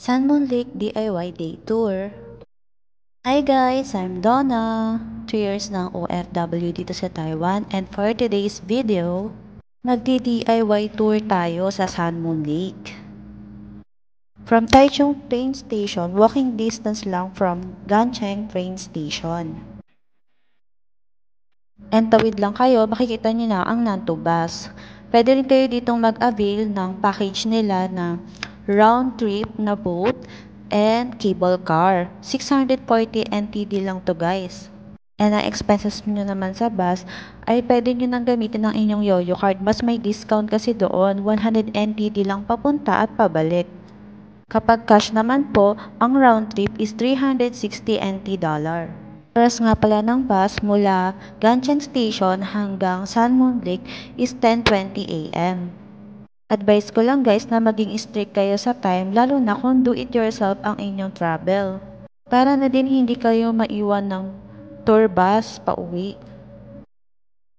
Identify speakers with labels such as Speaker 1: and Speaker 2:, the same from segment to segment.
Speaker 1: Sun Moon Lake DIY Day Tour. Hi guys, I'm Donna. 2 years ng OFW dito sa Taiwan, and for today's video, magdi-DIY tour tayo sa Sun Moon Lake. From Taichung Train Station, walking distance lang from Gancheng Train Station. And tawid lang kayo, makikita nyo na ang Nantou Bus. Pwede rin kayo ditong mag-avail ng package nila na round trip na boat and cable car. 640 NTD lang to guys. And ang expenses nyo naman sa bus ay pwede nyo nang gamitin ng inyong YoYo card. Mas may discount kasi doon, 100 NTD lang papunta at pabalik. Kapag cash naman po, ang round trip is 360 NT dollar. Oras nga pala ng bus mula Gancheng Station hanggang Sun Moon Lake is 10:20 AM. Advice ko lang guys na maging strict kayo sa time lalo na kung do it yourself ang inyong travel. Para na din hindi kayo maiwan ng tour bus pa uwi.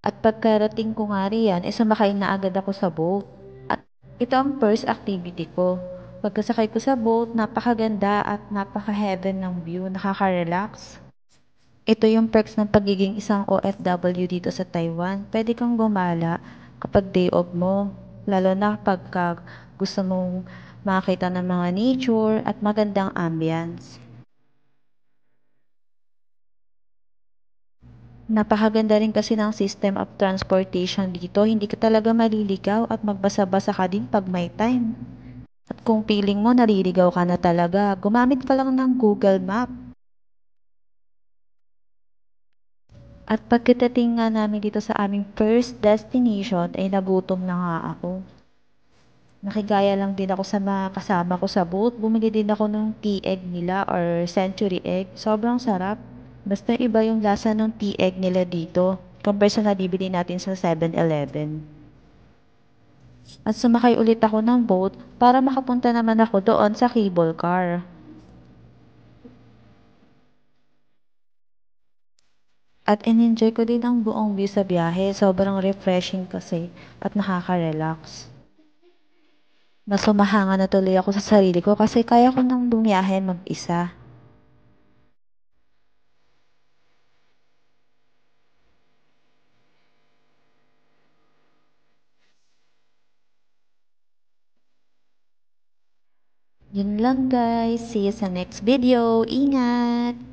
Speaker 1: At pagkarating ko nga riyan, sumakay na agad ako sa boat. At ito ang first activity ko. Pagkasakay ko sa boat, napakaganda at napaka-heaven ng view, nakaka-relax. Ito yung perks ng pagiging isang OFW dito sa Taiwan. Pwede kang gumala kapag day off mo, lalo na pagka gusto mong makita ng mga nature at magandang ambience. Napakaganda rin kasi ng system of transportation dito. Hindi ka talaga maliligaw at magbasa-basa ka din pag may time. At kung feeling mo naliligaw ka na talaga, gumamit ka lang ng Google Map. At pagkadating nga namin dito sa aming first destination ay nagutom na nga ako. Nakigaya lang din ako sa mga kasama ko sa boat. Bumili din ako ng tea egg nila or century egg. Sobrang sarap. Basta iba yung lasa ng tea egg nila dito compare sa nabibili natin sa 7-Eleven. At sumakay ulit ako ng boat para makapunta naman ako doon sa cable car. At in-enjoy ko din ang buong view sa biyahe. Sobrang refreshing kasi at nakaka-relax. Nasumahanga na tuloy ako sa sarili ko kasi kaya ko nang bumiyahe mag-isa. Yun lang guys. See you sa next video. Ingat!